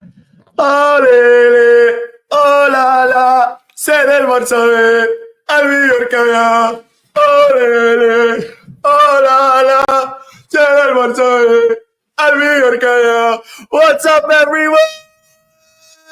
Alele, oh la la, se del Barça B, al Mallorca. Alele, oh la la, se del Barça B, al Mallorca. What's up, everyone?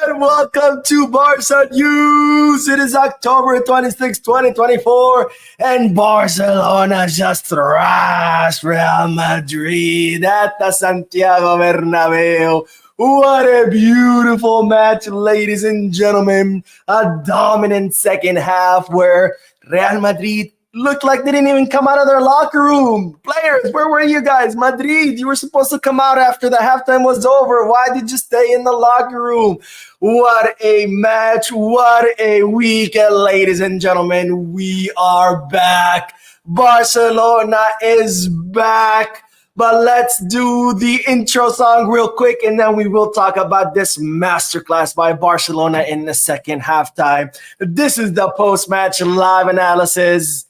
Welcome to Barca News. It is October 26, 2024, and Barcelona just thrashed Real Madrid at the Santiago Bernabéu. What a beautiful match, ladies and gentlemen. A dominant second half where Real Madrid looked like they didn't even come out of their locker room. Players, where were you guys? Madrid, you were supposed to come out after the halftime was over. Why did you stay in the locker room? What a match. What a week, ladies and gentlemen. We are back. Barcelona is back. But let's do the intro song real quick, and then we will talk about this masterclass by Barcelona in the second halftime. This is the post-match live analysis.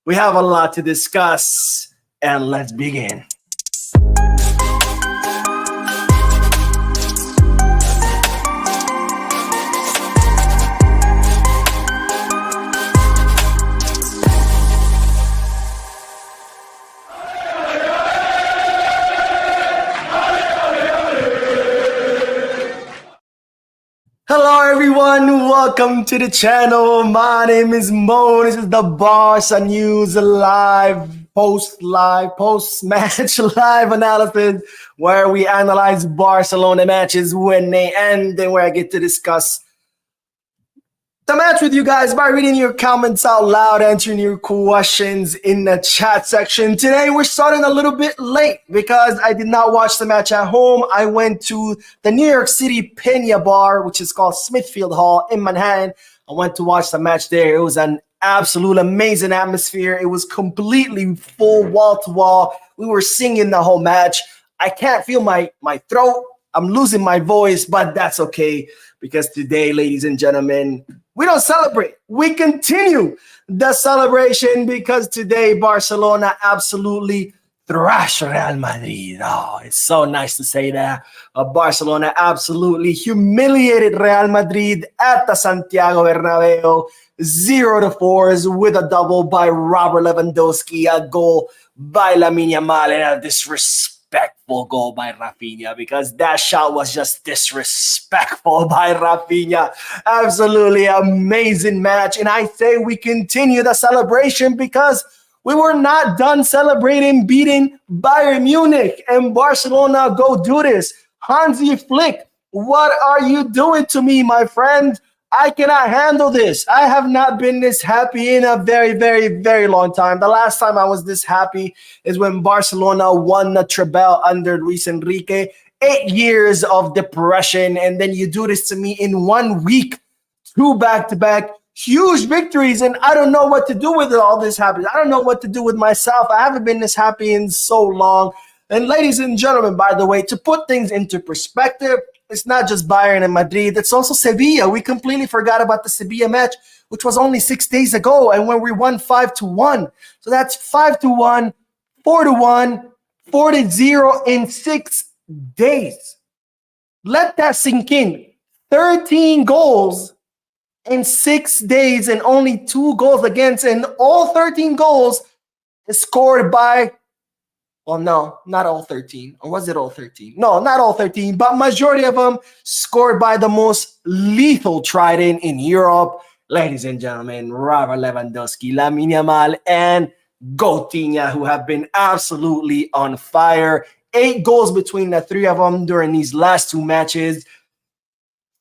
We have a lot to discuss, and let's begin. Hello everyone, welcome to the channel. My name is Mo. This is the Barca News post-match live analysis, where we analyze Barcelona matches when they end, and where I get to discuss the match with you guys by reading your comments out loud, answering your questions in the chat section. Today we're starting a little bit late because I did not watch the match at home. I went to the New York City Pena Bar, which is called Smithfield Hall in Manhattan. I went to watch the match there. It was an absolute amazing atmosphere. It was completely full, wall to wall. We were singing the whole match. I can't feel my throat. I'm losing my voice, but that's okay, because today, ladies and gentlemen, we don't celebrate. We continue the celebration, because today Barcelona absolutely thrashed Real Madrid. Oh, it's so nice to say that. Barcelona absolutely humiliated Real Madrid at the Santiago Bernabéu. 0-4 with a double by Robert Lewandowski, a goal by Lamine Yamal, and a disrespectful goal by Rafinha, because that shot was just disrespectful by Rafinha. Absolutely amazing match. And I say we continue the celebration, because we were not done celebrating beating Bayern Munich, and Barcelona go do this. Hansi Flick, what are you doing to me, my friend? I cannot handle this. I have not been this happy in a very, very, very long time. The last time I was this happy is when Barcelona won the treble under Luis Enrique. 8 years of depression, and then you do this to me in 1 week. 2 back-to-back huge victories, and I don't know what to do with it. All this happens. I don't know what to do with myself. I haven't been this happy in so long. And ladies and gentlemen, by the way, to put things into perspective, it's not just Bayern and Madrid. It's also Sevilla. We completely forgot about the Sevilla match, which was only 6 days ago, and when we won 5-1. So that's 5-1, 4-1, 4-0 in 6 days. Let that sink in. 13 goals in 6 days, and only 2 goals against, and all 13 goals is scored by, well, no, not all 13. Or was it all 13? No, not all 13, but majority of them scored by the most lethal trident in Europe. Ladies and gentlemen, Robert Lewandowski, Lamine Yamal, and Coutinho, who have been absolutely on fire. 8 goals between the 3 of them during these last 2 matches.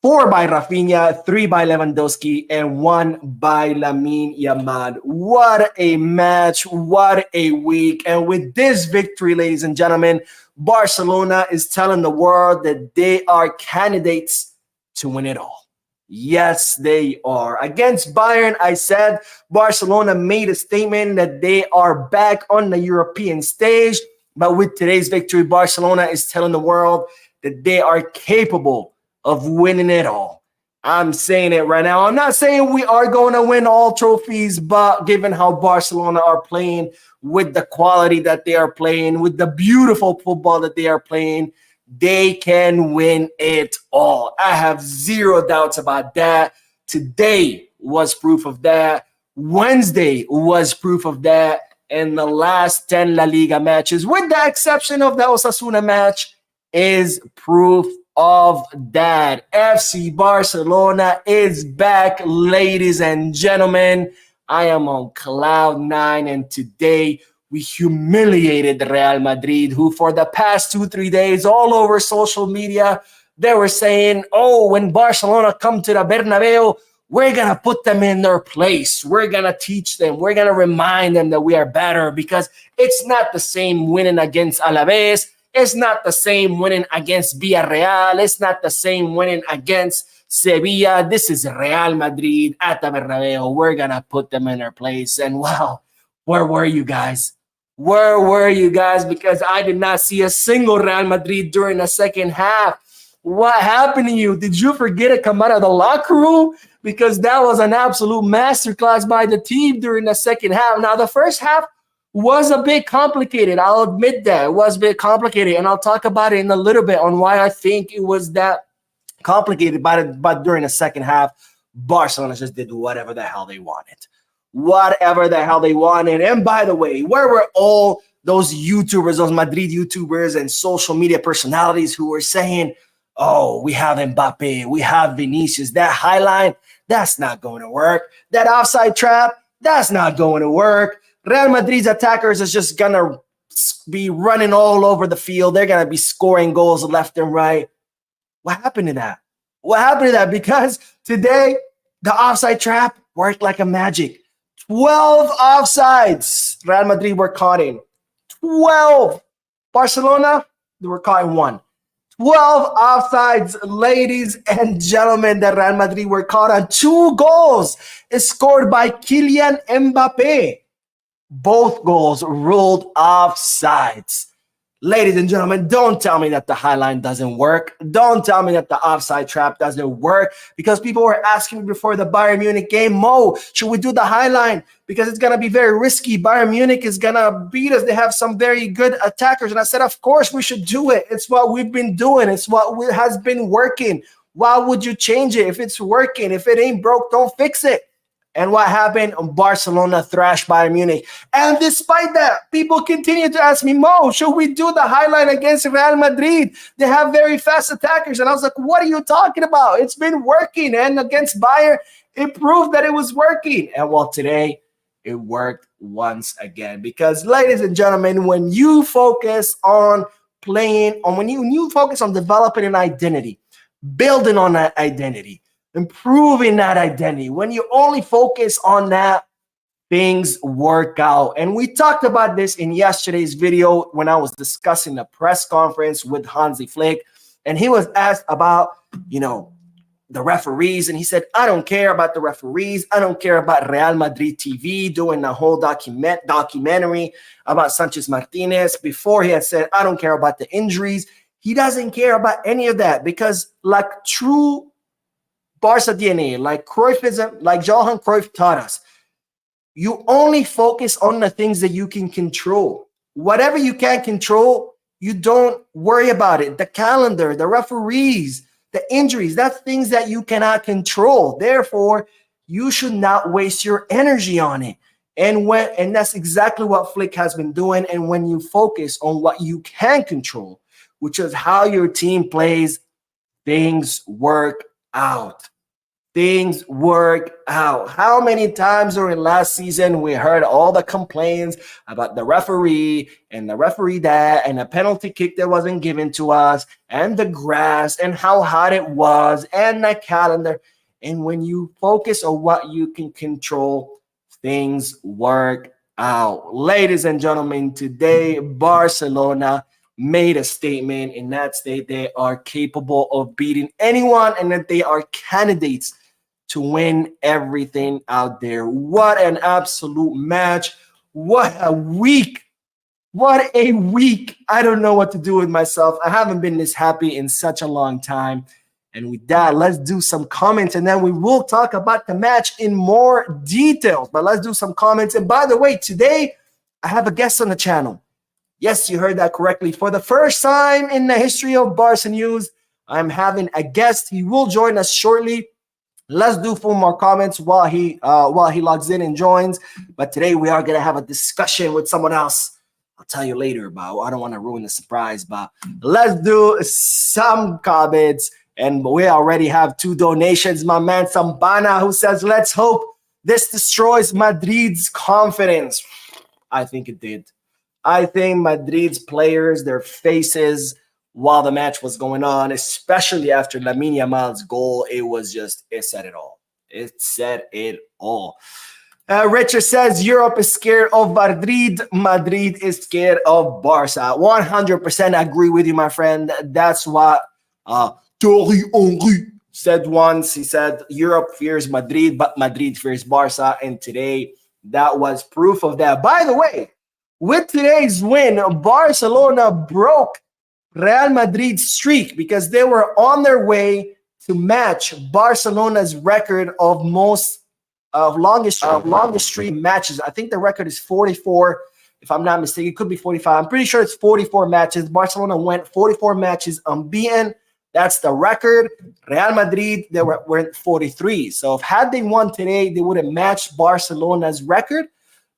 4 by Rafinha, 3 by Lewandowski, and 1 by Lamine Yamal. What a match, what a week. And with this victory, ladies and gentlemen, Barcelona is telling the world that they are candidates to win it all. Yes, they are. Against Bayern, I said Barcelona made a statement that they are back on the European stage. But with today's victory, Barcelona is telling the world that they are capable of winning it all. I'm saying it right now. I'm not saying we are going to win all trophies, but given how Barcelona are playing, with the quality that they are playing, with the beautiful football that they are playing, they can win it all. I have zero doubts about that. Today was proof of that. Wednesday was proof of that. And the last 10 La Liga matches, with the exception of the Osasuna match, is proof of that. FC Barcelona is back, ladies and gentlemen. I am on cloud nine, and today we humiliated Real Madrid, who for the past 2-3 days all over social media, they were saying, oh, when Barcelona come to the Bernabéu, we're going to put them in their place. We're going to teach them. We're going to remind them that we are better, because it's not the same winning against Alaves. It's not the same winning against Villarreal. It's not the same winning against Sevilla. This is Real Madrid at the Bernabéu. We're going to put them in their place. And wow, where were you guys? Where were you guys? Because I did not see a single Real Madrid during the second half. What happened to you? Did you forget to come out of the locker room? Because that was an absolute masterclass by the team during the second half. Now, the first half was a bit complicated. I'll admit that. It was a bit complicated, and I'll talk about it in a little bit on why I think it was that complicated. But during the second half, Barcelona just did whatever the hell they wanted. Whatever the hell they wanted. And by the way, where were all those YouTubers, those Madrid YouTubers and social media personalities who were saying, oh, we have Mbappe, we have Vinicius, that high line, that's not going to work. That offside trap, that's not going to work. Real Madrid's attackers is just going to be running all over the field. They're going to be scoring goals left and right. What happened to that? What happened to that? Because today, the offside trap worked like a magic. 12 offsides Real Madrid were caught in. 12. Barcelona, they were caught in 1. 12 offsides, ladies and gentlemen, that Real Madrid were caught on. 2 goals scored by Kylian Mbappe. Both goals ruled offsides. Ladies and gentlemen, don't tell me that the high line doesn't work. Don't tell me that the offside trap doesn't work, because people were asking me before the Bayern Munich game, Mo, should we do the high line? Because it's going to be very risky. Bayern Munich is going to beat us. They have some very good attackers. And I said, of course we should do it. It's what we've been doing. It's what has been working. Why would you change it if it's working? If it ain't broke, don't fix it. And what happened? Barcelona thrashed Bayern Munich. And despite that, people continue to ask me, Mo, should we do the highline against Real Madrid? They have very fast attackers. And I was like, what are you talking about? It's been working. And against Bayern, it proved that it was working. And well, today, it worked once again. Because, ladies and gentlemen, when you focus on playing, or when you focus on developing an identity, building on that identity, improving that identity, when you only focus on that, things work out. And we talked about this in yesterday's video when I was discussing the press conference with Hansi Flick, and he was asked about, the referees, and he said, I don't care about the referees. I don't care about Real Madrid TV doing the whole documentary about Sanchez Martinez. Before, he had said, I don't care about the injuries. He doesn't care about any of that, because like true Barca DNA, like Cruyffism, like Johan Cruyff taught us, you only focus on the things that you can control. Whatever you can't control, you don't worry about it. The calendar, the referees, the injuries, that's things that you cannot control. Therefore, you should not waste your energy on it. And that's exactly what Flick has been doing. And when you focus on what you can control, which is how your team plays, things work out. Things work out. How many times during last season we heard all the complaints about the referee and the referee that, and a penalty kick that wasn't given to us, and the grass, and how hot it was, and the calendar. And when you focus on what you can control, things work out. Ladies and gentlemen, today Barcelona made a statement. In that state, they are capable of beating anyone, and that they are candidates to win everything out there. What an absolute match. What a week. What a week. I don't know what to do with myself. I haven't been this happy in such a long time. And with that, let's do some comments, and then we will talk about the match in more detail. But let's do some comments. And by the way, today I have a guest on the channel. Yes, you heard that correctly. For the first time in the history of Barca News, I'm having a guest. He will join us shortly. Let's do 4 more comments while he logs in and joins. But today we are gonna have a discussion with someone else. I'll tell you later, but I don't want to ruin the surprise. But let's do some comments. And we already have 2 donations. My man Sambana, who says, let's hope this destroys Madrid's confidence. I think it did. I think Madrid's players, their faces while the match was going on, especially after Lamine Yamal's goal, it said it all. It said it all. Richard says Europe is scared of Madrid. Madrid is scared of Barca. 100% agree with you, my friend. That's what Thierry Henry said once. He said Europe fears Madrid, but Madrid fears Barca. And today, that was proof of that. By the way, with today's win, Barcelona broke Real Madrid's streak because they were on their way to match Barcelona's record of longest streak matches. I think the record is 44, if I'm not mistaken. It could be 45. I'm pretty sure it's 44 matches. Barcelona went 44 matches unbeaten. That's the record. Real Madrid, they were 43. So had they won today, they would have matched Barcelona's record.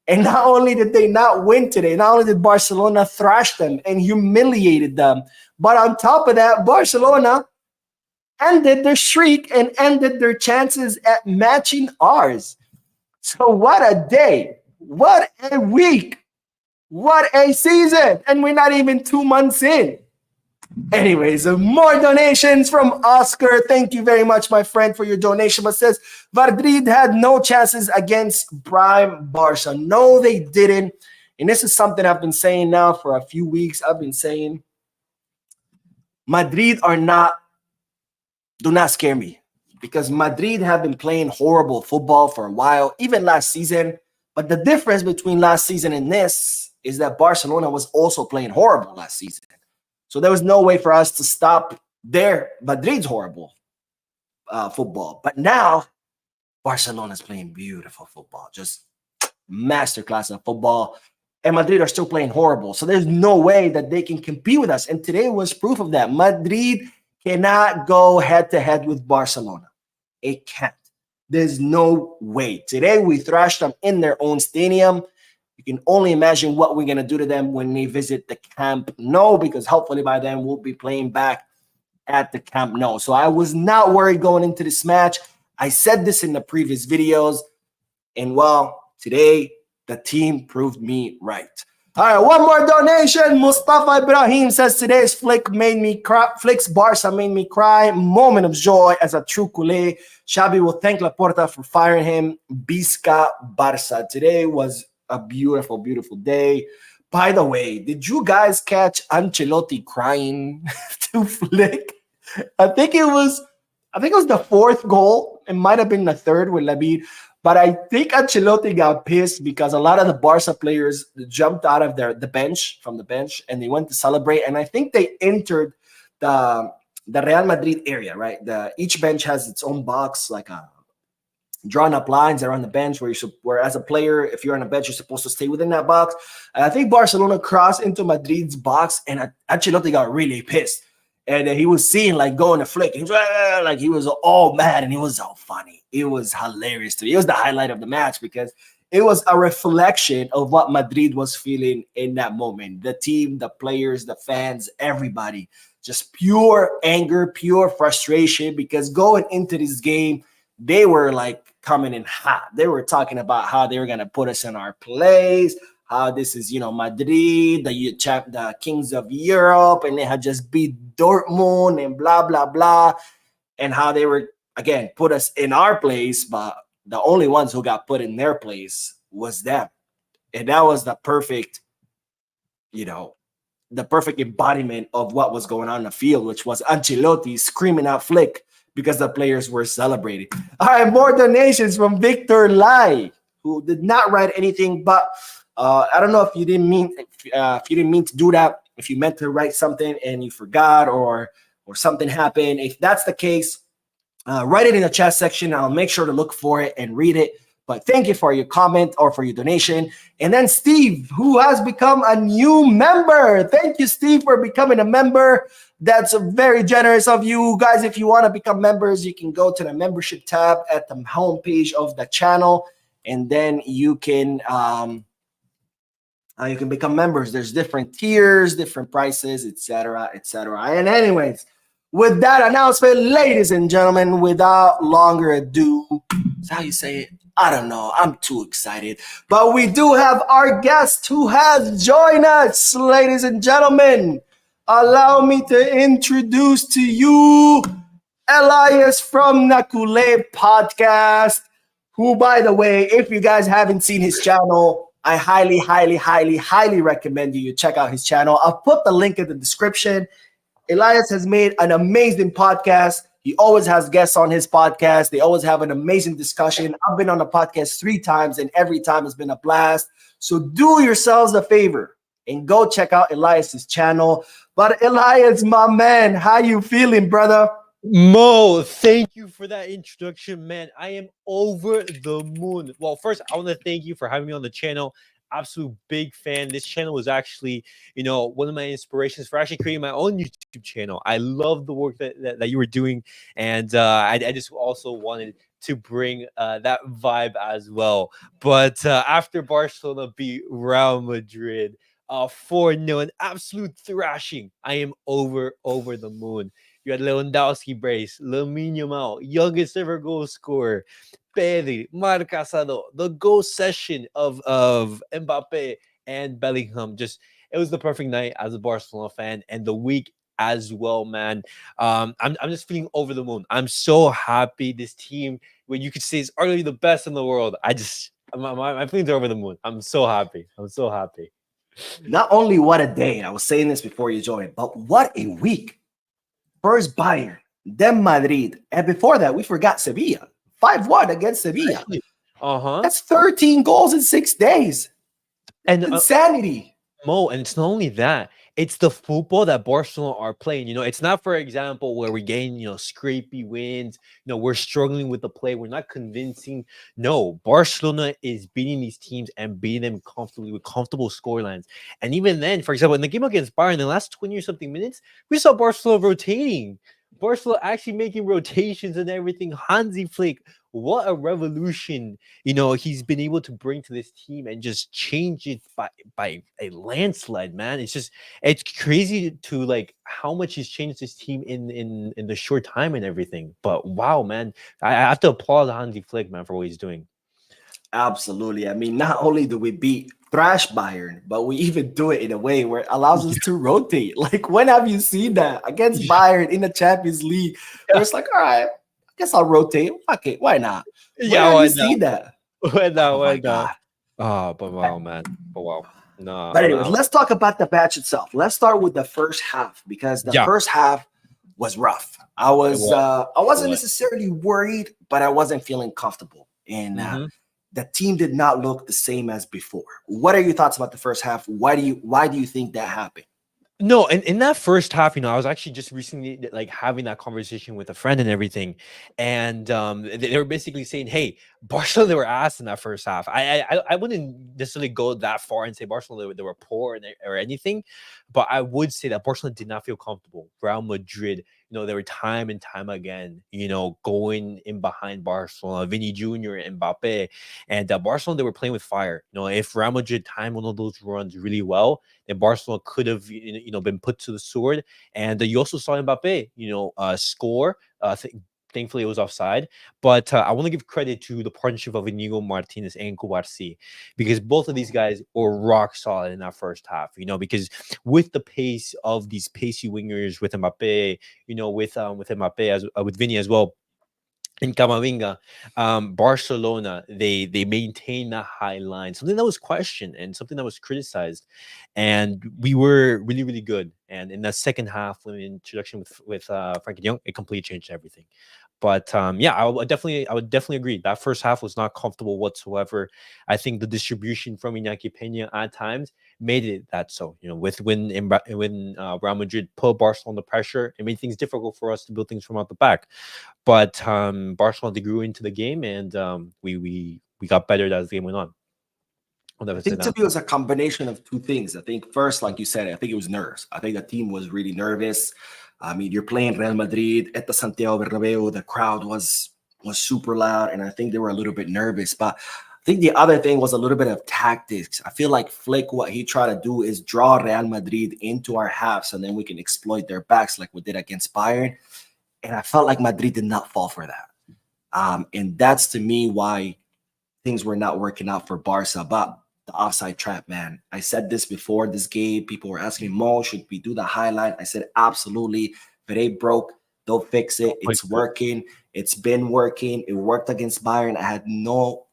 And not only did they not win today, not only did Barcelona thrash them and humiliated them, but on top of that, Barcelona ended their streak and ended their chances at matching ours. So what a day. What a week. What a season. And we're not even 2 months in. Anyways, more donations from Oscar. Thank you very much, my friend, for your donation. But says Madrid had no chances against prime Barca. No, they didn't. And this is something I've been saying now for a few weeks. I've been saying Madrid do not scare me, because Madrid have been playing horrible football for a while, even last season. But the difference between last season and this is that Barcelona was also playing horrible last season. So there was no way for us to stop Madrid's horrible football. But now Barcelona's playing beautiful football, just masterclass of football. And Madrid are still playing horrible. So there's no way that they can compete with us. And today was proof of that. Madrid cannot go head-to-head with Barcelona. It can't. There's no way. Today we thrashed them in their own stadium. You can only imagine what we're going to do to them when they visit the Camp Nou, because hopefully by then we'll be playing back at the Camp Nou. So I was not worried going into this match. I said this in the previous videos. And well, today the team proved me right. All right, one more donation. Mustafa Ibrahim says today's flick made me cry. Flick's Barca made me cry. Moment of joy as a true culé. Xavi will thank Laporta for firing him. Visca Barca. Today was a beautiful, beautiful day. By the way, did you guys catch Ancelotti crying to Flick? I think it was the 4th goal. It might have been the 3rd with Labid. But I think Ancelotti got pissed because a lot of the Barca players jumped out of the bench, and they went to celebrate. And I think they entered the Real Madrid area, right? Each bench has its own box, like a drawn up lines around the bench where as a player, if you're on a bench, you're supposed to stay within that box. And I think Barcelona crossed into Madrid's box, and Ancelotti got really pissed. And he was seeing going to Flick. He was he was all mad, and it was all funny. It was hilarious to me. It was the highlight of the match because it was a reflection of what Madrid was feeling in that moment. The team, the players, the fans, everybody. Just pure anger, pure frustration, because going into this game, they were coming in hot. They were talking about how they were going to put us in our place, how this is, Madrid, the kings of Europe, and they had just beat Dortmund and blah, blah, blah, and how they were, again, put us in our place, but the only ones who got put in their place was them. And that was the perfect, the perfect embodiment of what was going on in the field, which was Ancelotti screaming out Flick because the players were celebrating. All right, more donations from Victor Lai, who did not write anything, but I don't know if you didn't mean to do that, if you meant to write something and you forgot or something happened. If that's the case, write it in the chat section. I'll make sure to look for it and read it. But thank you for your comment or for your donation. And then Steve, who has become a new member. Thank you, Steve, for becoming a member. That's very generous of you guys. If you want to become members, you can go to the membership tab at the homepage of the channel, and then you can become members. There's different tiers, different prices, etc., etc. And anyways, with that announcement, ladies and gentlemen, without longer ado, is how you say it? I don't know. I'm too excited. But we do have our guest who has joined us, ladies and gentlemen. Allow me to introduce to you Elias from Nakule Podcast, who, by the way, if you guys haven't seen his channel, I highly, highly, highly, highly recommend you check out his channel. I'll put the link in the description. Elias has made an amazing podcast. He always has guests on his podcast. They always have an amazing discussion. I've been on the podcast 3 times, and every time it's been a blast. So do yourselves a favor and go check out Elias's channel. But Elias, my man, how you feeling, brother? Mo, thank you for that introduction, man. I am over the moon. Well, first, I want to thank you for having me on the channel. Absolute big fan. This channel was actually, one of my inspirations for actually creating my own YouTube channel. I love the work that you were doing, and I just also wanted to bring that vibe as well. But after Barcelona beat Real Madrid 4-0, an absolute thrashing, I am over the moon. You had Lewandowski brace, Lamine Yamal, youngest ever goal scorer, Pedri, Marc Casado, the goal session of Mbappe and Bellingham. Just it was the perfect night as a Barcelona fan, and the week as well, man. I'm just feeling over the moon. I'm so happy. This team, when you could say is arguably the best in the world. My feelings are over the moon. I'm so happy. I'm so happy. Not only what a day, I was saying this before you joined, but what a week. First Bayern, then Madrid, and before that, we forgot Sevilla. 5-1 against Sevilla. That's 13 goals in 6 days. And insanity. Mo, and it's not only that, it's the football that Barcelona are playing. It's not, for example, where we gain, scrapey wins. We're struggling with the play. We're not convincing. No, Barcelona is beating these teams and beating them comfortably with comfortable scorelines. And even then, for example, in the game against Bayern, in the last 20 or something minutes, we saw Barcelona rotating. Barcelona actually making rotations and everything. Hansi Flick, what a revolution, he's been able to bring to this team and just change it by a landslide, man. It's crazy to like how much he's changed this team in the short time and everything. But wow, man, I have to applaud Hansi Flick, man, for what he's doing. Absolutely. I mean, not only do we beat thrash Bayern, but we even do it in a way where it allows us to rotate. Like, when have you seen that against Bayern in the Champions League? Where it's like, all right, I guess I'll rotate. Okay, why not? Yeah, why you see that? Why not? Oh my God. Oh, but wow, man. But wow. No. But anyways, let's talk about the match itself. Let's start with the first half, because the first half was rough. I wasn't necessarily worried, but I wasn't feeling comfortable. And the team did not look the same as before. What are your thoughts about the first half? Why do you think that happened? No, and in that first half, I was actually just recently like having that conversation with a friend and everything, and they were basically saying, "Hey, Barcelona, they were ass in that first half." I wouldn't necessarily go that far and say Barcelona they were poor or anything, but I would say that Barcelona did not feel comfortable. Real Madrid, they were time and time again, going in behind Barcelona, Vinny Jr. and Mbappe, and Barcelona, they were playing with fire. If Real Madrid timed one of those runs really well, then Barcelona could have, been put to the sword. And you also saw Mbappe, score. Thankfully, it was offside. But I want to give credit to the partnership of Inigo Martinez and Cubarsí, because both of these guys were rock solid in that first half. Because with the pace of these pacey wingers, with Mbappe, with Mbappe as with Vinny as well, in Camavinga, Barcelona, they maintained that high line, something that was questioned and something that was criticized, and we were really, really good. And in that second half, when introduction with Frankie de Jong, it completely changed everything. But I would definitely agree. That first half was not comfortable whatsoever. I think the distribution from Iñaki Peña at times made it that so. When Real Madrid put Barcelona under pressure, it made things difficult for us to build things from out the back. But Barcelona, they grew into the game, and we we got better as the game went on. I think to me it was a combination of two things. I think first, like you said, I think it was nerves. I think the team was really nervous. I mean, you're playing Real Madrid at the Santiago Bernabéu. The crowd was super loud, and I think they were a little bit nervous. But I think the other thing was a little bit of tactics. I feel like Flick, what he tried to do is draw Real Madrid into our halves, and then we can exploit their backs like we did against Bayern. And I felt like Madrid did not fall for that. And that's to me why things were not working out for Barca. But the offside trap, man. I said this before this game. People were asking Mo, should we do the highlight? I said, absolutely. If it ain't broke, they'll fix it. It's working. It's been working. It worked against Bayern. I had no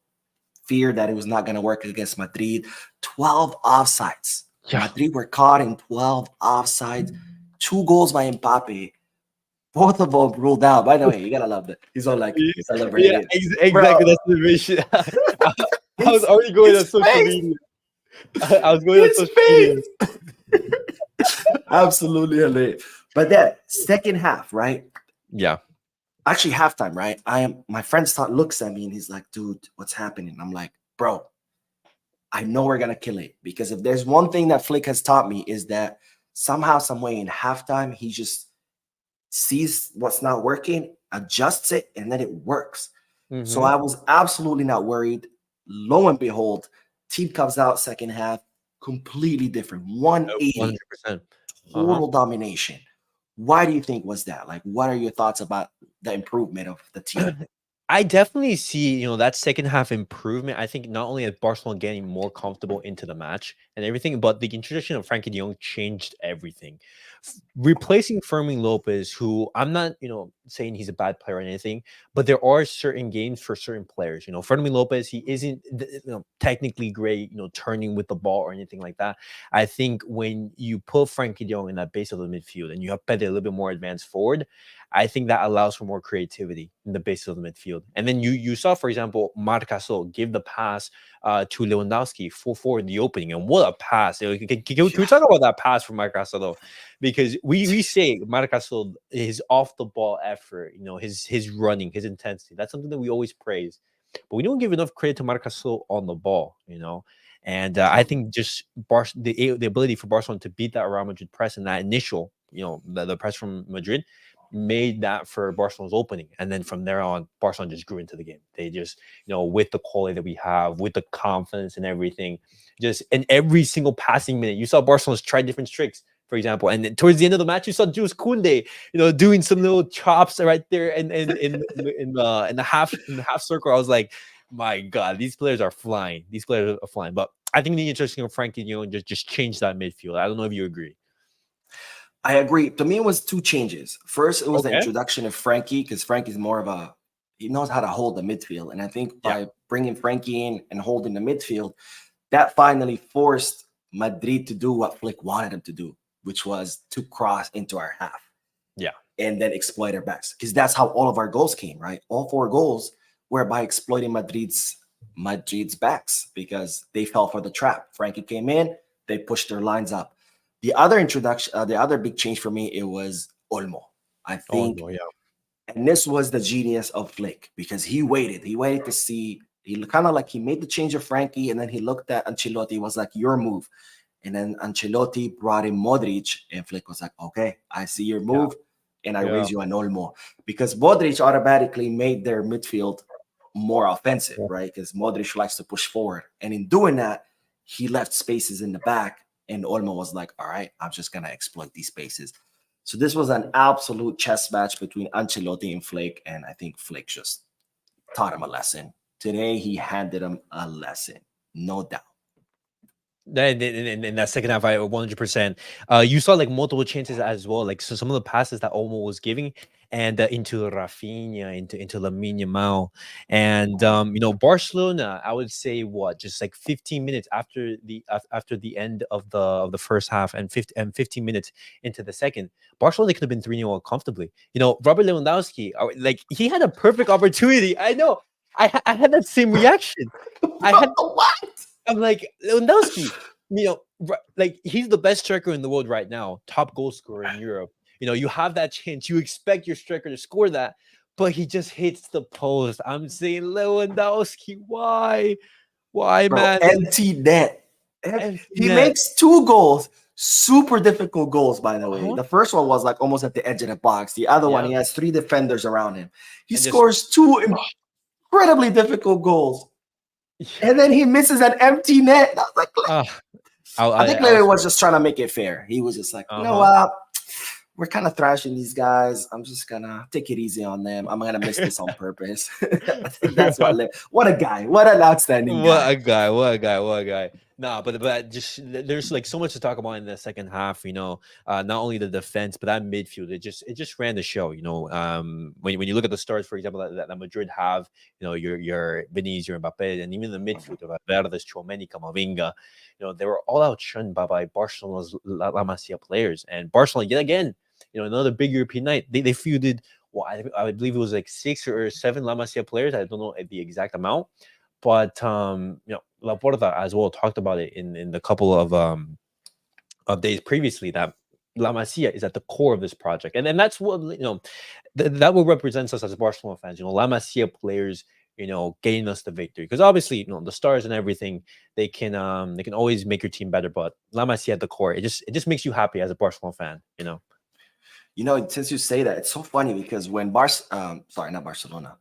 fear that it was not going to work against Madrid. 12 offsides. Yeah. Madrid were caught in 12 offsides. 2 goals by Mbappe. Both of them ruled out. By the way, you gotta love that. He's all like celebrating. Yeah, exactly. Bro. That's the vision. I was already going on social media. I was going on social media. Absolutely hilarious. But then second half, right? Yeah. Actually, halftime, right? My friend looks at me and he's like, dude, what's happening? I'm like, bro, I know we're gonna kill it. Because if there's one thing that Flick has taught me is that somehow, some way in halftime, he just sees what's not working, adjusts it, and then it works. Mm-hmm. So I was absolutely not worried. Lo and behold, team comes out second half, completely different. 180, 100%. Total domination. Why do you think was that? Like, what are your thoughts about the improvement of the team? I definitely see, that second half improvement. I think not only is Barcelona getting more comfortable into the match and everything, but the introduction of Frankie de Jong changed everything. Replacing Fermin Lopez, who I'm not, saying he's a bad player or anything, but there are certain games for certain players. Fermin Lopez, he isn't, technically great, turning with the ball or anything like that. I think when you put Frankie de Jong in that base of the midfield and you have Pedro a little bit more advanced forward, I think that allows for more creativity in the base of the midfield. And then you saw, for example, Marc Gasol give the pass to Lewandowski for the opening. And what a pass. Can we talk about that pass from Marc Gasol? Because we say Marc Gasol, his off-the-ball effort, his running, his intensity. That's something that we always praise. But we don't give enough credit to Marc Gasol on the ball, And I think just the ability for Barcelona to beat that Real Madrid press and that initial, the press from Madrid, made that for Barcelona's opening. And then from there on, Barcelona just grew into the game. They just, with the quality that we have, with the confidence and everything, just in every single passing minute, you saw Barcelona's try different tricks, for example. And then towards the end of the match, you saw Jules Koundé, doing some little chops right there in the half circle. I was like, my God, these players are flying. These players are flying. But I think the interesting of Frankie de Jong just changed that midfield. I don't know if you agree. I agree. To me, it was 2 changes. First, it was the introduction of Frankie, because Frankie's more of he knows how to hold the midfield. And I think by bringing Frankie in and holding the midfield, that finally forced Madrid to do what Flick wanted him to do, which was to cross into our half. Yeah. And then exploit our backs. Because that's how all of our goals came, right? All 4 goals were by exploiting Madrid's backs, because they fell for the trap. Frankie came in, they pushed their lines up. The other the other big change for me, it was Olmo. I think, and this was the genius of Flick, because he waited to see. He kind of he made the change of Frankie, and then he looked at Ancelotti, was like, your move. And then Ancelotti brought in Modric, and Flick was like, okay, I see your move, and I raise you an Olmo. Because Modric automatically made their midfield more offensive, right? Because Modric likes to push forward. And in doing that, he left spaces in the back. And Olmo was like, all right, I'm just going to exploit these spaces. So this was an absolute chess match between Ancelotti and Flick. And I think Flick just taught him a lesson. Today, he handed him a lesson, no doubt. In that second half, I 100%. You saw multiple chances as well. So some of the passes that Olmo was giving, and into Rafinha, into Lamine Yamal, and Barcelona. I would say just 15 minutes after the end of the first half, and 15 minutes into the second, Barcelona could have been 3-0 comfortably. Robert Lewandowski, he had a perfect opportunity. I know. I had that same reaction. I had what? I'm like, Lewandowski, he's the best striker in the world right now, top goal scorer in Europe. You have that chance. You expect your striker to score that, but he just hits the post. I'm saying, Lewandowski, why? Why, Bro, man? empty net. Empty He net. makes 2 goals, super difficult goals, by the way. Uh-huh. The first one was like almost at the edge of the box. The other one, Yeah. he has 3 defenders around him. He And just scores 2 incredibly difficult goals. And then he misses an empty net. I was like, uh, I think I Leo was was just trying to make it fair. He was just like, you know uh-huh. what? We're kind of thrashing these guys. I'm just gonna take it easy on them. I'm gonna miss this on purpose. I think that's what Leo. What a guy! What an outstanding What guy! a guy! What a guy! What a guy! Nah, but just there's like so much to talk about in the second half. Not only the defense, but that midfield. It just ran the show. When you look at the stars, for example, that Madrid have, your Vinicius, your Mbappe, and even the midfield of Verdes, Chouameni, Camavinga, they were all outshined by Barcelona's La Masia players, and Barcelona yet again, another big European night. They fielded, well, I believe it was like 6 or 7 La Masia players. I don't know the exact amount. But Laporta as well talked about it in the couple of days previously, that La Masia is at the core of this project, and that's what that what represents us as Barcelona fans. La Masia players, getting us the victory, because obviously, the stars and everything, they can always make your team better, but La Masia at the core, it just makes you happy as a Barcelona fan. Since you say that, it's so funny because when sorry, not Barcelona,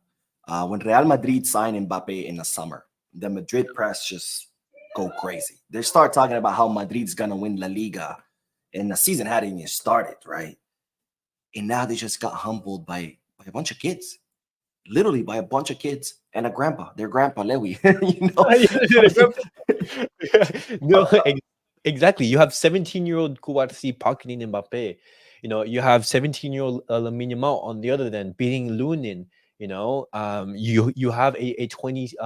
when Real Madrid signed Mbappe in the summer, the Madrid press just go crazy. They start talking about how Madrid's gonna win La Liga, and the season hadn't even started, right? And now they just got humbled by a bunch of kids, literally by a bunch of kids and a grandpa, their grandpa Lewy. No, exactly. You have 17-year-old Kouarsi pocketing Mbappe. You have 17-year-old Lamine Yamal on the other end beating Lunin. You have a 22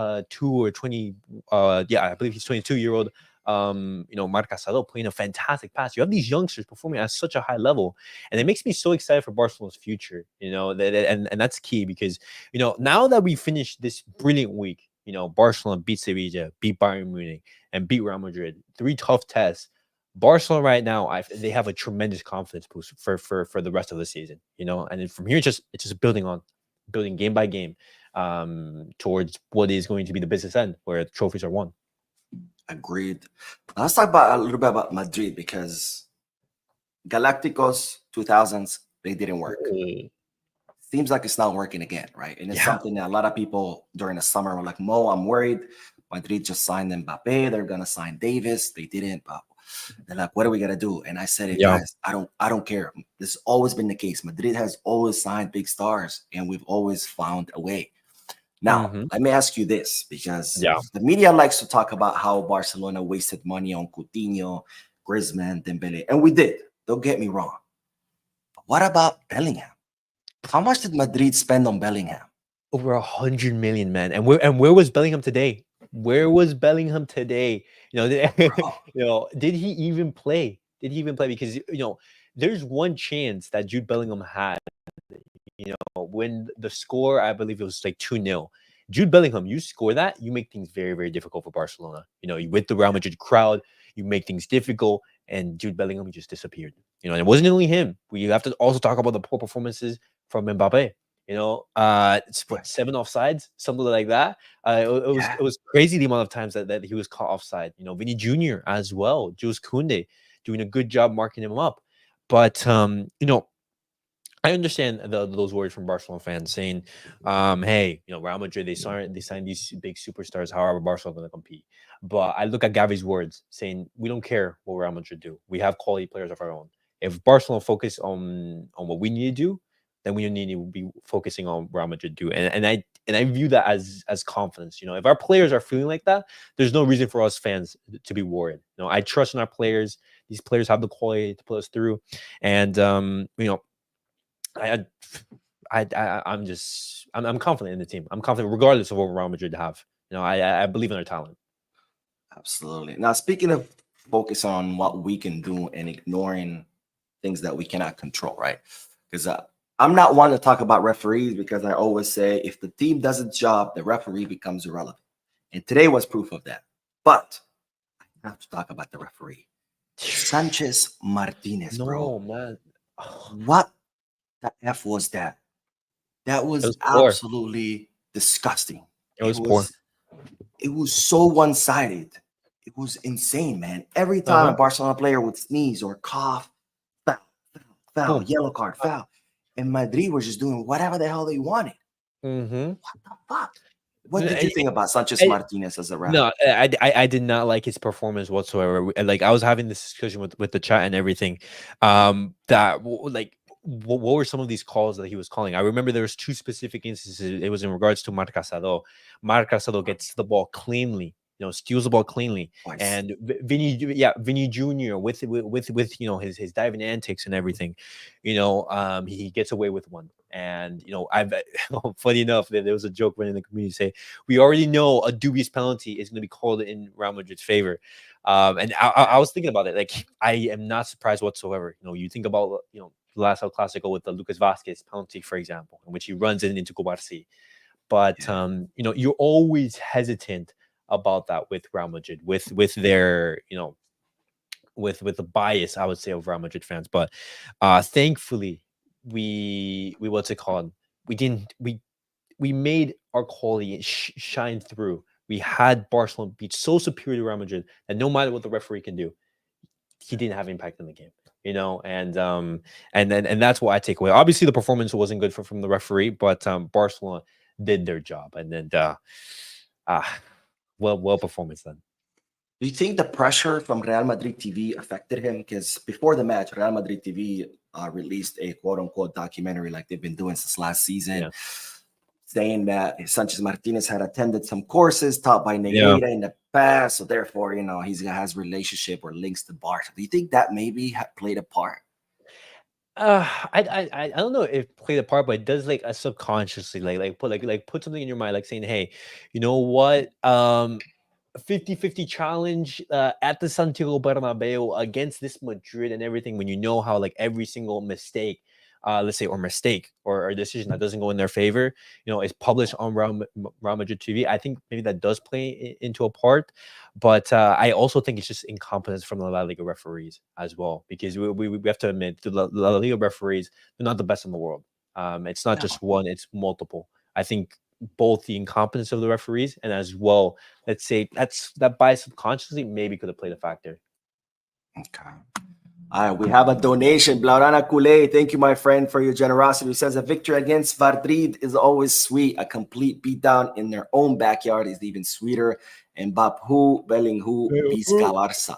or 20, I believe he's 22-year-old. Marc Casado playing a fantastic pass. You have these youngsters performing at such a high level, and it makes me so excited for Barcelona's future. And that's key, because now that we finished this brilliant week, Barcelona beat Sevilla, beat Bayern Munich, and beat Real Madrid. 3 tough tests. Barcelona right now, they have a tremendous confidence boost for the rest of the season. And then from here, it's just building game by game, towards what is going to be the business end, where trophies are won. Agreed. Let's talk about a little bit about Madrid, because Galacticos 2000s, they didn't work. Seems like it's not working again, right? And it's something that a lot of people during the summer were like, Mo, I'm worried. Madrid just signed Mbappe. They're gonna sign Davis. They didn't, but they're like, what are we gonna do? And I said it, guys, I don't care. This has always been the case. Madrid has always signed big stars, and we've always found a way. Now, let me ask you this, because the media likes to talk about how Barcelona wasted money on Coutinho, Griezmann, Dembele, and we did. Don't get me wrong. But what about Bellingham? How much did Madrid spend on Bellingham? Over 100 million, man. And where was Bellingham today? Where was Bellingham today? Did he even play? Did he even play? Because there's one chance that Jude Bellingham had. When the score, I believe it was like 2-0. Jude Bellingham, you score that, you make things very, very difficult for Barcelona. With the Real Madrid crowd, you make things difficult, and Jude Bellingham just disappeared. And it wasn't only him. We have to also talk about the poor performances from Mbappe. It's 7 offsides, something like that. It was crazy the amount of times that he was caught offside. Vinny Jr. as well, Jules Koundé doing a good job marking him up. But I understand those words from Barcelona fans saying, "Hey, Real Madrid, they signed these big superstars. How are Barcelona going to compete?" But I look at Gavi's words saying, "We don't care what Real Madrid do. We have quality players of our own. If Barcelona focus on what we need to do, then we need to be focusing on Real Madrid do." And I view that as confidence. If our players are feeling like that, there's no reason for us fans to be worried. I trust in our players. These players have the quality to put us through, and I'm confident in the team. I'm confident regardless of what Real Madrid have. I believe in their talent. Absolutely. Now, speaking of focus on what we can do and ignoring things that we cannot control, right? Because I'm not one to talk about referees, because I always say if the team does its job, the referee becomes irrelevant. And today was proof of that. But I have to talk about the referee, Sanchez Martinez, bro. No, man. What the F was that? That It was was poor. absolutely disgusting. It It was poor. was it was so one-sided. It was insane, man. Every Uh time a huh. Barcelona player would sneeze or cough, foul, foul, Boom. yellow card, foul. And Madrid were just doing whatever the hell they wanted. Mm-hmm. What the fuck? What did you think about Sanchez Martinez as a ref? No, I did not like his performance whatsoever. Like I was having this discussion with the chat and everything. What were some of these calls that he was calling? I remember there was two specific instances. It was in regards to Marc Casado. Marc Casado gets the ball cleanly, steals the ball cleanly, Twice. and Vinny Junior with his diving antics and everything, he gets away with one. And I've funny enough, there was a joke running in the community say we already know a dubious penalty is going to be called in Real Madrid's favor. And I was thinking about it. Like, I am not surprised whatsoever. You think about, the last El Clasico with the Lucas Vasquez penalty, for example, in which he runs into Kubarsi. But, Yeah. you're always hesitant about that with Real Madrid, with their, with the bias, I would say, of Real Madrid fans. But thankfully, we what's it called? We didn't we made our quality shine through. We had Barcelona beat so superior to Real Madrid that no matter what the referee can do, he didn't have impact in the game. And that's what I take away. Obviously, the performance wasn't good from the referee, but Barcelona did their job, and then uh, well performance then. Do you think the pressure from Real Madrid TV affected him? Because before the match, Real Madrid TV released a quote unquote documentary like they've been doing since last season, Yeah, saying that Sanchez Martinez had attended some courses taught by yeah. Negreira in the past. So therefore, he has relationship or links to Barca. Do you think that maybe played a part? I don't know if it played a part, but it does like a subconsciously put something in your mind, like saying, hey, you know what? 50-50 challenge at the Santiago Bernabéu against this Madrid and everything, when you know how like every single mistake, let's say, or mistake or decision that doesn't go in their favor, is published on Real Madrid TV. I think maybe that does play into a part, but I also think it's just incompetence from the La Liga referees as well, because we have to admit the La Liga referees, they're not the best in the world. It's not No. just one; it's multiple. I think both the incompetence of the referees and as well, let's say, that bias subconsciously maybe could have played a factor. Okay. All right, we have a donation. Blaurana Kule, thank you, my friend, for your generosity. Who says a victory against Madrid is always sweet. A complete beatdown in their own backyard is even sweeter. Mbappe, Bellingham, Vizca Barça.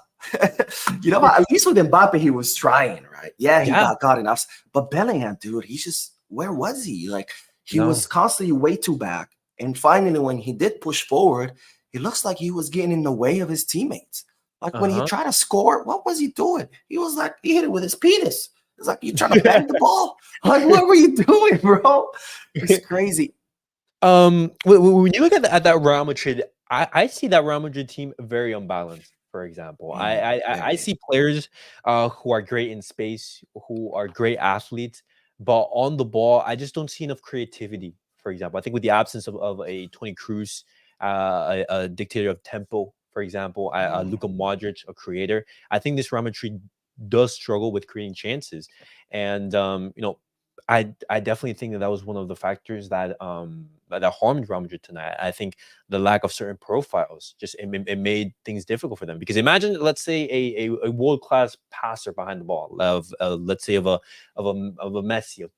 You know what? At least with Mbappe, he was trying, right? Yeah, he Yeah, got caught enough. But Bellingham, dude, he's just, where was he? Like, he was no, constantly way too back. And finally, when he did push forward, it looks like he was getting in the way of his teammates. Like when he uh-huh. tried to score, what was he doing? He was like, he hit it with his penis. It's like, you trying to bang the ball? Like, what were you doing, bro? It's crazy. When you look at that Real Madrid, I see that Real Madrid team very unbalanced. For example, I Very. see players who are great in space, who are great athletes, but on the ball, I just don't see enough creativity. For example, I think with the absence of a Tony Cruz, a dictator of tempo, for example, Luka Modric, a creator, I think this Real Madrid does struggle with creating chances, and I definitely think that was one of the factors that harmed Real Madrid tonight. I think the lack of certain profiles just it made things difficult for them. Because imagine, let's say, a world class passer behind the ball of let's say of a Messi,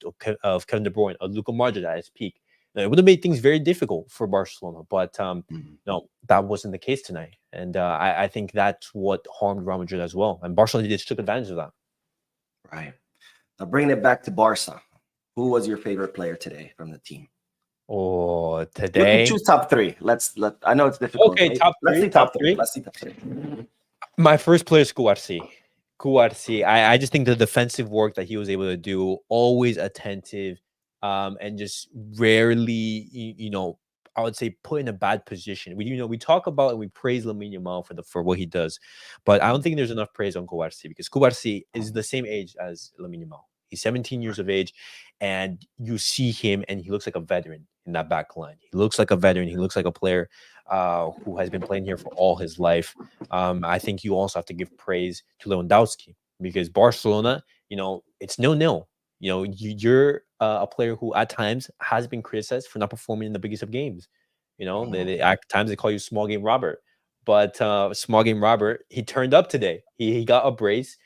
of Kevin De Bruyne, of Luka Modric at his peak. Now, it would have made things very difficult for Barcelona, but Mhm. no, that wasn't the case tonight, and I think that's what harmed Real Madrid as well. And Barcelona just took advantage of that. Right. Now, bringing it back to Barca, who was your favorite player today from the team? Oh, You can today. choose top three. I know it's difficult. Okay, top Let's three, see top top three. three. Let's see top three. My first player is Cuarci. Cuarci. I just think the defensive work that he was able to do, always attentive, and just rarely, I would say, put in a bad position. We talk about and we praise Lamine Yamal for what he does, but I don't think there's enough praise on Cuarci, because Cuarci is the same age as Lamine Yamal. He's 17 years of age, and you see him, and he looks like a veteran in that back line. He looks like a veteran. He looks like a player who has been playing here for all his life. I think you also have to give praise to Lewandowski, because Barcelona, it's 0-0. You're a player who at times has been criticized for not performing in the biggest of games. They at times they call you small game Robert, but small game Robert, he turned up today. He got a brace.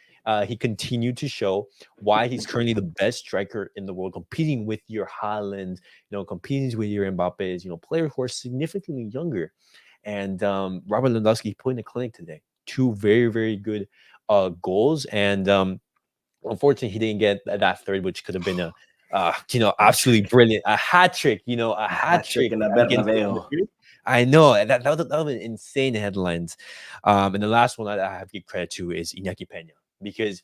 He continued to show why he's currently the best striker in the world, competing with your Haaland, competing with your Mbappe's, players who are significantly younger. And Robert Lewandowski put in a clinic today. Two very, very good goals. And unfortunately, he didn't get that third, which could have been a absolutely brilliant, a hat trick, a hat Hat trick trick in the against Real Bernabéu. Madrid. I know that would been insane headlines. And the last one I have to give credit to is Iñaki Peña, because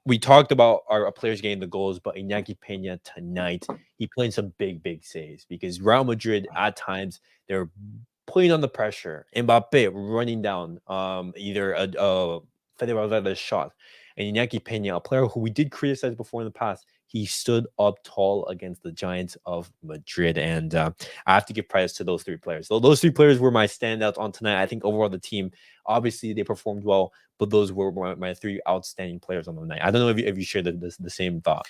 we talked about our players getting the goals, but Iñaki Peña tonight, he played some big, big saves, because Real Madrid at times they're putting on the pressure. Mbappe running down either a Fede Valverde shot, and Iñaki Peña, a player who we did criticize before in the past, he stood up tall against the Giants of Madrid. And I have to give praise to those three players. So those three players were my standouts on tonight. I think overall the team, obviously they performed well, but those were my three outstanding players on the night. I don't know if you share the same thought.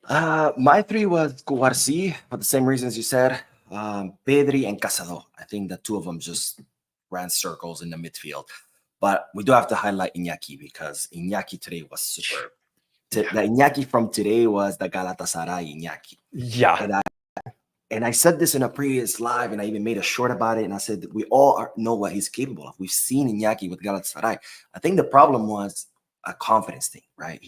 My three was Cubarsí for the same reasons you said. Pedri and Casado. I think the two of them just ran circles in the midfield. But we do have to highlight Iñaki, because Iñaki today was superb. The Iñaki from today was the Galatasaray Iñaki. Yeah. And I said this in a previous live, and I even made a short about it. And I said that we all know what he's capable of. We've seen Iñaki with Galatasaray. I think the problem was a confidence thing, right?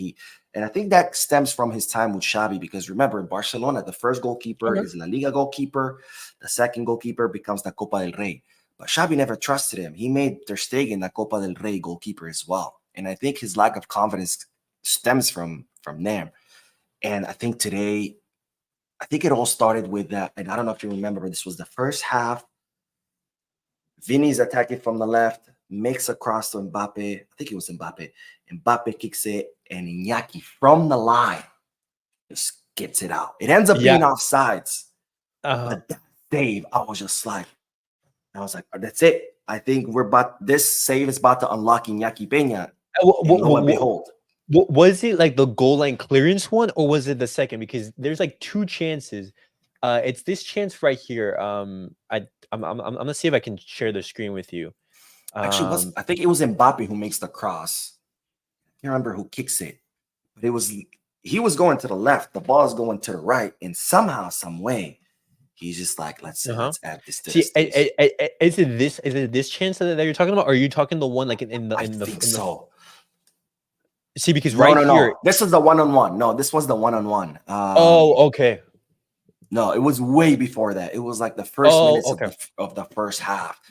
And I think that stems from his time with Xavi, because remember, in Barcelona, the first goalkeeper is La Liga goalkeeper. The second goalkeeper becomes the Copa del Rey. But Xavi never trusted him. He made Ter Stegen the Copa del Rey goalkeeper as well. And I think his lack of confidence stems from there. And I think today, I think it all started with that. And I don't know if you remember, but this was the first half. Vini's attacking from the left, makes a cross to Mbappe. I think it was Mbappe. Mbappe kicks it, and Iñaki from the line just gets it out. It ends up being offsides. But that save, I was like, that's it. I think this save is about to unlock Iñaki Peña. Lo and behold. Was it like the goal line clearance one, or was it the second? Because there's like two chances. It's this chance right here. I'm gonna see if I can share the screen with you. Actually, I think it was Mbappe who makes the cross. I can't remember who kicks it, but he was going to the left. The ball is going to the right, and somehow, some way, he's just like, let's add this to this. Is it this chance that you're talking about, or are you talking the one like in the? I think so. See, because no. This is the one-on-one. No, this was the one-on-one. Okay. No, it was way before that. It was like the first minutes of the first half.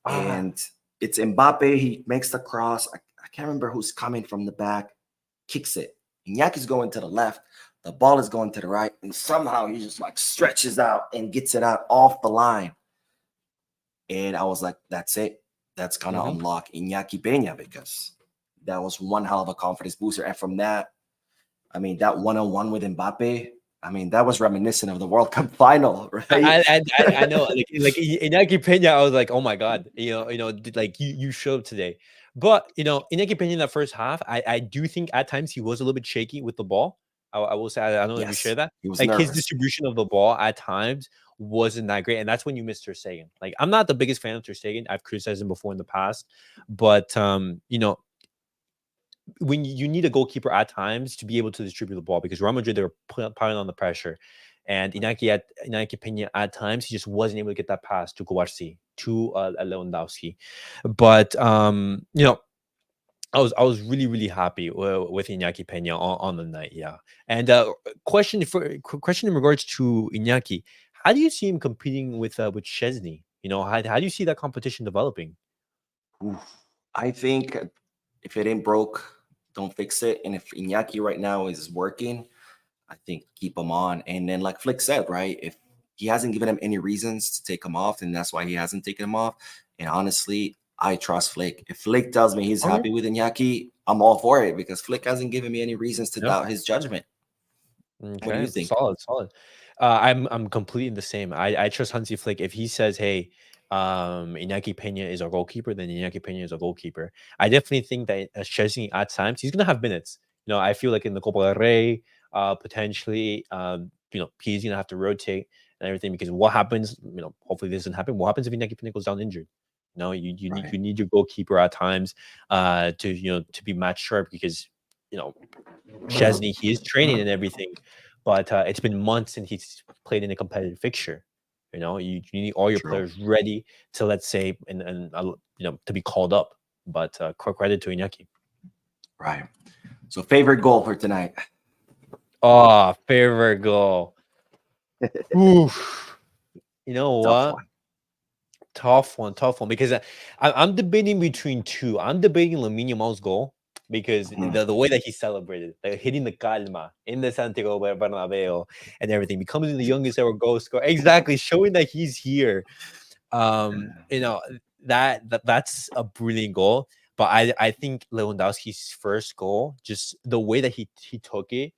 And it's Mbappe. He makes the cross. I can't remember who's coming from the back. Kicks it. Iñaki's going to the left. The ball is going to the right. And somehow he just like stretches out and gets it out off the line. And I was like, that's it. That's going to unlock Iñaki Peña, because that was one hell of a confidence booster. And from that, I mean, that one-on-one with Mbappe, I mean, that was reminiscent of the World Cup final, right? I know, like Iñaki Peña, I was like, oh my God, like you showed today. But Iñaki Peña in that first half, I do think at times he was a little bit shaky with the ball. I will say, I don't know if you share that. He was like nervous. His distribution of the ball at times wasn't that great, and that's when you miss Ter Stegen. Like, I'm not the biggest fan of Ter Stegen. I've criticized him before in the past, but when you need a goalkeeper at times to be able to distribute the ball, because Real Madrid, they were piling on the pressure, and Iñaki Peña at times, he just wasn't able to get that pass to Cubarsí, to Lewandowski. But I was really, really happy with Iñaki Peña on the night. Yeah. And question in regards to Iñaki, how do you see him competing with Szczesny? How do you see that competition developing? I think if it ain't broke, don't fix it. And if Iñaki right now is working, I think keep him on. And then, like Flick said, right, if he hasn't given him any reasons to take him off, and that's why he hasn't taken him off. And honestly, I trust Flick. If Flick tells me he's happy with Iñaki, I'm all for it, because Flick hasn't given me any reasons to doubt his judgment. Okay. What do you think? Solid. I'm completely the same. I trust Hansi Flick. If he says, hey, Iñaki Peña is our goalkeeper, then Iñaki Peña is a goalkeeper. I definitely think that Szczesny at times, he's gonna have minutes. I feel like in the Copa del Rey, Potentially, he's gonna have to rotate and everything because what happens? Hopefully this doesn't happen. What happens if Iñaki Pineda goes down injured? You need your goalkeeper at times to be match sharp because you know Chesney, he is training and everything, but it's been months since he's played in a competitive fixture. You need all your True. players ready to, let's say, and to be called up. But credit to Iñaki. Right. So favorite goal for tonight? Oh, favorite goal. Oof. You know Tough what? one. Tough one, because I'm debating between two. I'm debating Lamine Yamal's goal because Mhm. the way that he celebrated, like hitting the calma in the Santiago Bernabéu and everything, becoming the youngest ever goal scorer, exactly showing that he's here. That's a brilliant goal. But I think Lewandowski's first goal, just the way that he took it,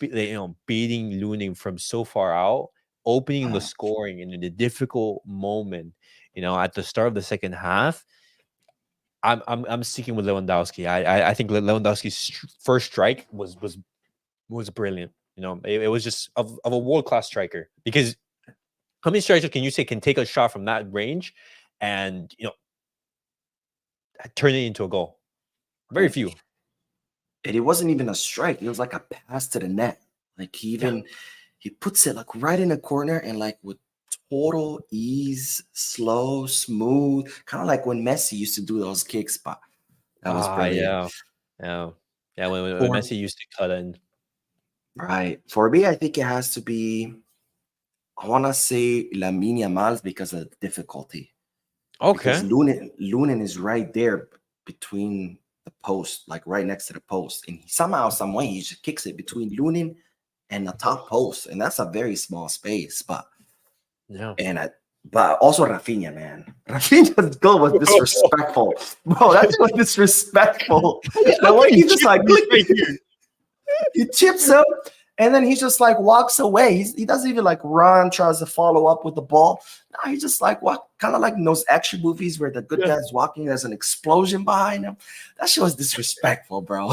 beating Lunin from so far out, opening the scoring in a difficult moment, at the start of the second half. I'm sticking with Lewandowski. I think Lewandowski's first strike was brilliant. It was just of a world class striker. Because how many strikers can you say can take a shot from that range and turn it into a goal? Very Right. few. And it wasn't even a strike. It was like a pass to the net. Like Yeah. he puts it like right in the corner and like with total ease, slow, smooth, kind of like when Messi used to do those kicks. But that was brilliant. Yeah. Yeah. Yeah. When For Messi used to cut in. right. For me, I think it has to be, I want to say Lamine Yamal because of the difficulty. Because Okay. Lunin is right there between the post, like right next to the post. And somehow, some way, he just kicks it between Lunin and the top post. And that's a very small space. Yeah. But also Rafinha, man. Rafinha's goal was disrespectful. Bro, that was disrespectful. The way he just like He's right here. he chips him, and then he just like walks away. He doesn't even like run, tries to follow up with the ball. No, he just like walk, kind of like in those action movies where the good Yeah. guy's walking, there's an explosion behind him. That shit was disrespectful, bro.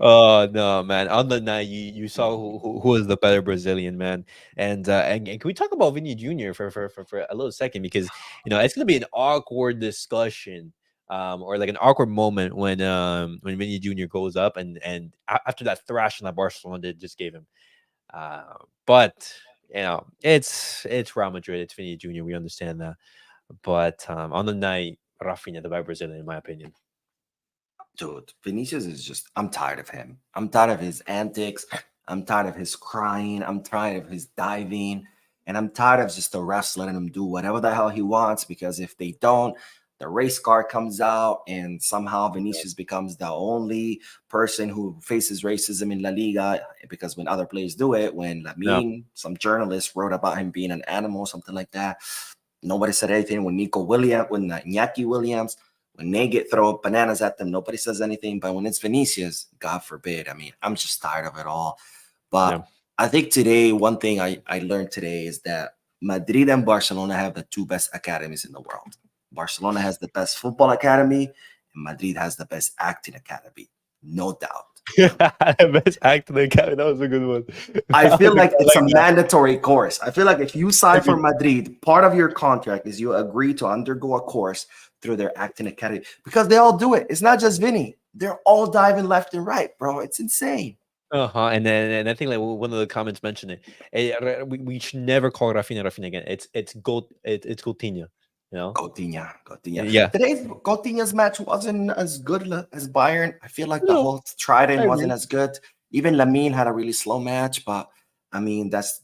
Oh no, man! On the night, you saw who was the better Brazilian, man. And can we talk about Vinny Jr. for a little second, because it's gonna be an awkward discussion, or like an awkward moment when Vinny Jr. goes up after that thrashing that Barcelona just gave him. But it's Real Madrid, it's Vinny Jr. We understand that, but on the night, Rafinha, the better Brazilian, in my opinion. Dude, Vinicius is just, I'm tired of him. I'm tired of his antics. I'm tired of his crying. I'm tired of his diving. And I'm tired of just the refs letting him do whatever the hell he wants, because if they don't, the race car comes out and somehow Vinicius becomes the only person who faces racism in La Liga, because when other players do it, when No. Lamine, some journalist wrote about him being an animal, something like that, nobody said anything. When Iñaki Williams, when they get throw bananas at them, nobody says anything. But when it's Vinicius, God forbid. I mean, I'm just tired of it all. But Yeah. I think today, one thing I learned today is that Madrid and Barcelona have the two best academies in the world. Barcelona has the best football academy, and Madrid has the best acting academy. No doubt. Best actor in Canada. That was a good one. I feel like I it's like a that. mandatory course. I feel like if you sign for Every- Madrid, part of your contract is you agree to undergo a course through their acting academy, because they all do it. It's not just Vinny. They're all diving left and right, bro. It's insane. Uh-huh. And I think like one of the comments mentioned it. We should never call Rafinha again. It's Coutinho. You know. Coutinho. Yeah. Today's Coutinho's match wasn't as good as Bayern. I feel like the No, whole I Trident wasn't agree. as good. Even Lamine had a really slow match, but I mean that's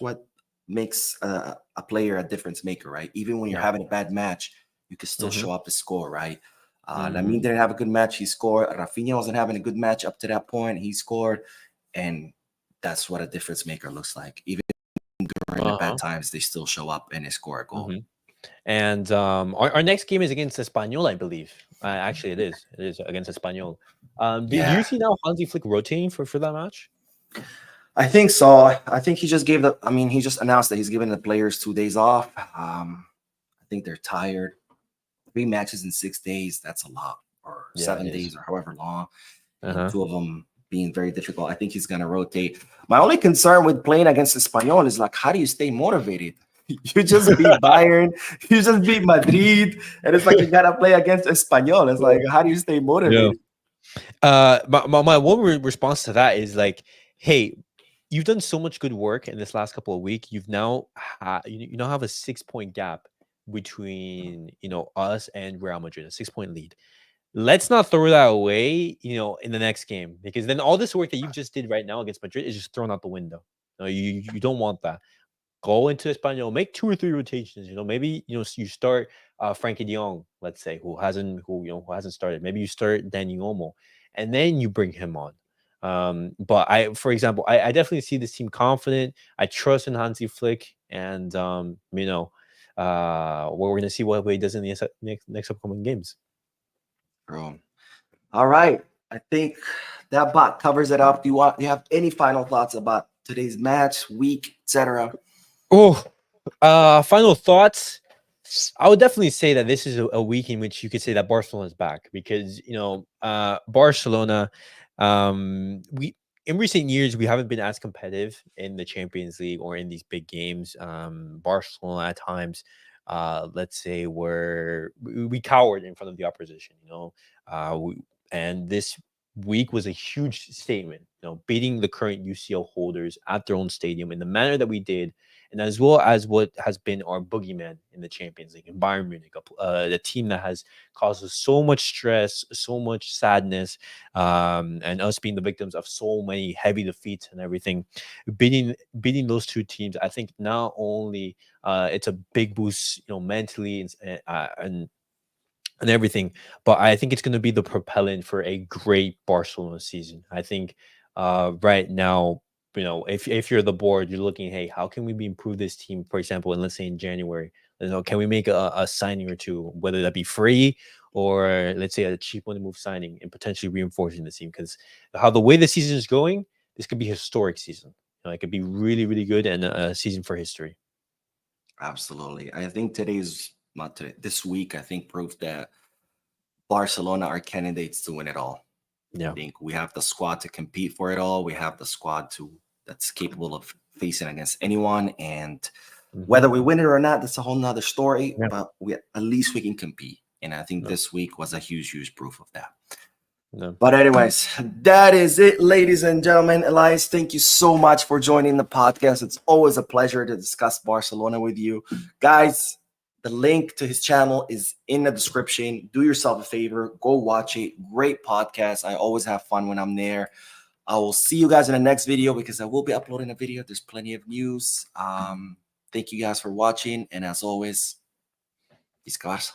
what makes a player a difference maker, right? Even when you're Yeah. having a bad match, you can still Mm-hmm. show up to score, right? Lamine Mm-hmm. didn't have a good match. He scored. Rafinha wasn't having a good match up to that point. He scored, and that's what a difference maker looks like. Even during the bad Uh-huh. times, they still show up and they score a goal. Mm-hmm. And our next game is against Espanyol, I believe. Actually, it is. It is against Espanyol. Do you Yeah, see now Hansi Flick rotating for that match? I think so. I think he just gave the. I mean, he just announced that he's giving the players 2 days off. I think they're tired. 3 matches in 6 days. That's a lot, or Yeah, it seven is. days, or however long. And Uh-huh. two of them being very difficult. I think he's gonna rotate. My only concern with playing against Espanyol is like, how do you stay motivated? You just beat Bayern, you just beat Madrid, and it's like you gotta play against Espanyol. It's like, how do you stay Yeah. motivated? My one response to that is like, hey, you've done so much good work in this last couple of weeks. You've now you now have a 6 point gap between us and Real Madrid, a 6 point lead. Let's not throw that away, in the next game, because then all this work that you just did right now against Madrid is just thrown out the window. No, you don't want that. Go into Espanol, make 2 or 3 rotations. Maybe you start Frankie De Jong, let's say, who hasn't started. Maybe you start Dani Olmo, and then you bring him on. But for example, I definitely see this team confident. I trust in Hansi Flick, and we're gonna see what he does in the next upcoming games. Bro. All right. I think that bot covers it up. Do you have any final thoughts about today's match, week, etc.? Oh, final thoughts. I would definitely say that this is a week in which you could say that Barcelona is back, because Barcelona, we in recent years we haven't been as competitive in the Champions League or in these big games. Barcelona at times, let's say, we cowered in front of the opposition. And this week was a huge statement. Beating the current UCL holders at their own stadium in the manner that we did, and as well as what has been our boogeyman in the Champions League, in Bayern Munich, the team that has caused us so much stress, so much sadness, and us being the victims of so many heavy defeats and everything. Beating those two teams, I think not only it's a big boost, mentally and everything, but I think it's going to be the propellant for a great Barcelona season. I think right now, if you're the board, you're looking, hey, how can we improve this team? For example, and let's say in January, can we make a signing or two, whether that be free or let's say a cheap one to move signing, and potentially reinforcing the team? Because how the way the season is going, this could be a historic season. It could be really, really good, and a season for history. Absolutely. I think this week, I think proved that Barcelona are candidates to win it all. I Yeah. think we have the squad to compete for it all. We have the squad that's capable of facing against anyone. And whether we win it or not, that's a whole nother story. Yeah. But at least we can compete. And I think No. this week was a huge, huge proof of that. No. But anyways, that is it, ladies and gentlemen. Elias, thank you so much for joining the podcast. It's always a pleasure to discuss Barcelona with you. Guys, the link to his channel is in the description. Do yourself a favor. Go watch it. Great podcast. I always have fun when I'm there. I will see you guys in the next video, because I will be uploading a video. There's plenty of news. Thank you guys for watching. And as always, Visca Barça.